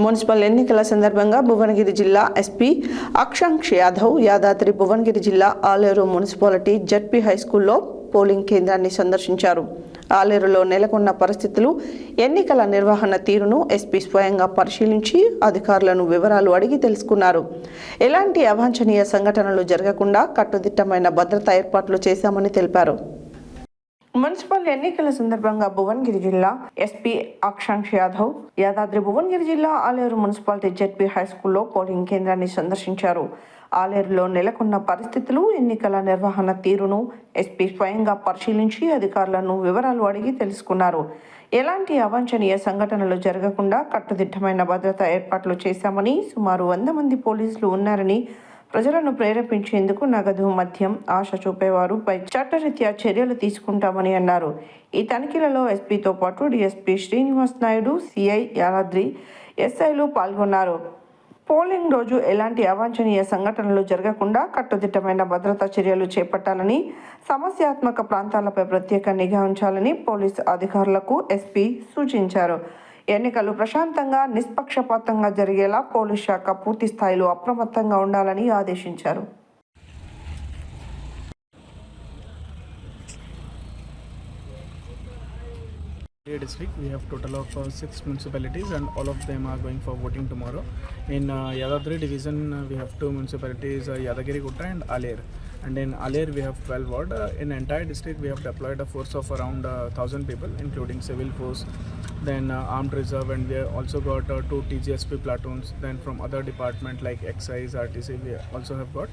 Municipal ఎన్నికల సందర్భంగా భువనగిరి జిల్లా ఎస్పీ అక్షాంక్ష్ యాదవ్ యాదాద్రి భువనగిరి జిల్లా ఆలేరు మున్సిపాలిటీ జడ్పీ హైస్కూల్లో పోలింగ్ కేంద్రాన్ని సందర్శించారు. ఆలేరులో నెలకొన్న పరిస్థితులు, ఎన్నికల నిర్వహణ తీరును ఎస్పీ స్వయంగా పరిశీలించి అధికారులను వివరాలు అడిగి తెలుసుకున్నారు. ఎలాంటి అవాంఛనీయ సంఘటనలు జరగకుండా కట్టుదిట్టమైన భద్రతా ఏర్పాట్లు చేశామని తెలిపారు. మున్సిపల్ ఎన్నికల సందర్భంగా భువనగిరి జిల్లా ఎస్పీ అక్షాంక్ష్ యాదవ్ యాదాద్రి భువనగిరి జిల్లా ఆలేరు మున్సిపాలిటీ జడ్పీ హైస్కూల్లో పోలింగ్ కేంద్రాన్ని సందర్శించారు. ఆలేరులో నెలకొన్న పరిస్థితులు, ఎన్నికల నిర్వహణ తీరును ఎస్పీ స్వయంగా పరిశీలించి అధికారులను వివరాలు అడిగి తెలుసుకున్నారు. ఎలాంటి అవాంఛనీయ సంఘటనలు జరగకుండా కట్టుదిట్టమైన భద్రతా ఏర్పాట్లు చేశామని, సుమారు 100 మంది పోలీసులు ఉన్నారని, ప్రజలను ప్రేరేపించేందుకు నగదు, మద్యం ఆశ చూపేవారుపై చట్టరీత్యా చర్యలు తీసుకుంటామని అన్నారు. ఈ తనిఖీలలో ఎస్పీతో పాటు డీఎస్పీ శ్రీనివాస్ నాయుడు, సిఐ యాదాద్రి, ఎస్ఐలు పాల్గొన్నారు. పోలింగ్ రోజు ఎలాంటి అవాంఛనీయ సంఘటనలు జరగకుండా కట్టుదిట్టమైన భద్రతా చర్యలు చేపట్టాలని, సమస్యాత్మక ప్రాంతాలపై ప్రత్యేక నిఘా ఉంచాలని పోలీసు అధికారులకు ఎస్పీ సూచించారు. ఎన్నికలు ప్రశాంతంగా, నిష్పక్షపాతంగా జరిగేలా పోలీస్ శాఖ పూర్తి స్థాయిలో అప్రమత్తంగా ఉండాలని ఆదేశించారు. District, we have total of 6 municipalities and all of them are going for voting tomorrow. In Yadadri division, we have 2 municipalities, Yadagiri-Gutta and Aler. And in Aler, we have 12 ward. In entire district, we have deployed a force of around 1,000 people, including civil force, then armed reserve, and we also got 2 TGSP platoons. Then from other department like Excise, RTC, we also have got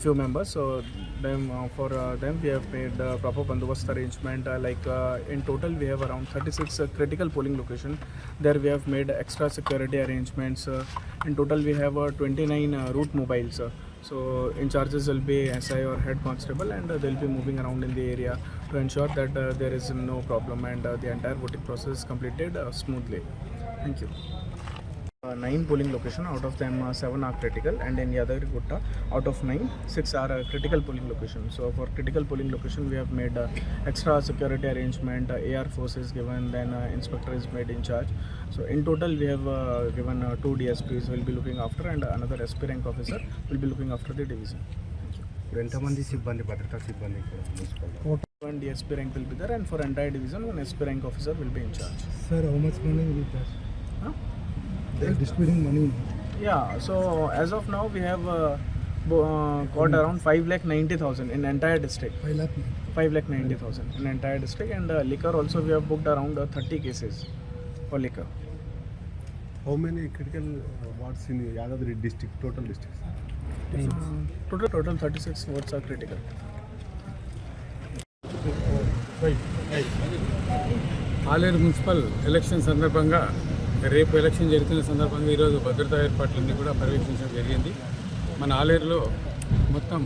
few members. So for them we have made proper bandobast arrangement. In total we have around 36 critical polling location. There we have made extra security arrangements. In total we have 29 route mobiles. So in charges will be SI or head constable, and they'll be moving around in the area to ensure that there is no problem and the entire voting process is completed smoothly. Thank you. 9 polling location, out of them 7 are critical, and in Yadagiri-Gutta out of 9, 6 are critical polling location. So for critical polling location we have made extra security arrangement, AR force is given, then inspector is made in charge. So in total we have given 2 DSPs will be looking after, and another SP rank officer will be looking after the division. ఎంతమంది సిబ్బంది, భద్రతా సిబ్బంది One DSP rank will be there, and for entire division 1 SP rank officer will be in charge. Sir, how much money will be there? They are distributing money. Yeah, so as of now we have got around 5,90,000 in entire district. 5,90,000 in entire district, and liquor also we have booked around 30 cases for liquor. How many critical wards in Yadadri district, total districts? Total 36 wards are critical. Aleru municipal election సందర్భంగా, రేపు election జరుగుతున్న సందర్భంగా ఈరోజు భద్రతా ఏర్పాట్లన్నీ కూడా పర్యవేక్షించడం జరిగింది. మన ఆలేరులో మొత్తం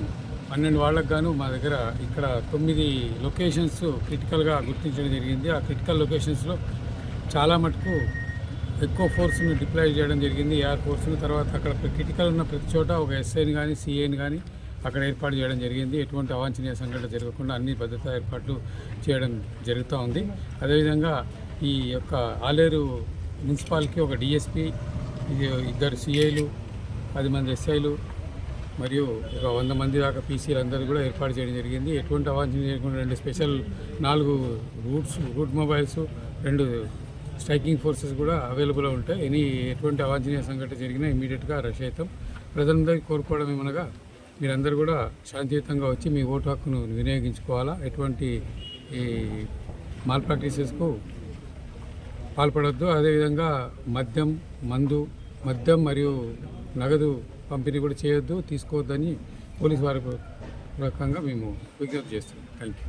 12 వార్డులకు గాను మా దగ్గర ఇక్కడ 9 లొకేషన్స్ క్రిటికల్గా గుర్తించడం జరిగింది. ఆ క్రిటికల్ లొకేషన్స్లో చాలా మటుకు ఎక్కువ ఫోర్స్ను డిప్లాయ్ చేయడం జరిగింది, ఏఆర్ ఫోర్స్ను. తర్వాత అక్కడ క్రిటికల్ ఉన్న ప్రతి చోట ఒక ఎస్ఐని కానీ సిఐని కానీ అక్కడ ఏర్పాటు చేయడం జరిగింది. ఎటువంటి అవాంఛనీయ సంఘటన జరగకుండా అన్ని భద్రతా ఏర్పాట్లు చేయడం జరుగుతూ ఉంది. అదేవిధంగా ఈ యొక్క ఆలేరు మున్సిపాలిటీకి ఒక డిఎస్పీ, 2 సిఐలు, 10 మంది ఎస్ఐలు మరియు ఒక 100 మంది దాకా పీసీలు అందరూ కూడా ఏర్పాటు చేయడం జరిగింది. ఎటువంటి అవాంఛనీయ చేయకుండా 2 special 4 route mobiles, 2 striking forces కూడా అవైలబుల్గా ఉంటాయి. ఎటువంటి అవాంఛనీయ సంఘటన జరిగినా ఇమీడియట్గా రష్ అవుతాం. ప్రజలందరికీ కోరుకోవడం ఏమనగా, మీరందరూ కూడా శాంతియుతంగా వచ్చి మీ ఓటు హక్కును వినియోగించుకోవాలా. ఎటువంటి ఈ మాల్ ప్రాక్టీసెస్కు పాల్పడద్దు. అదేవిధంగా మద్యం మరియు నగదు పంపిణీ కూడా చేయొద్దు, తీసుకోవద్దని పోలీసు వారి రకంగా మేము విజ్ఞప్తి చేస్తున్నాం. Thank you.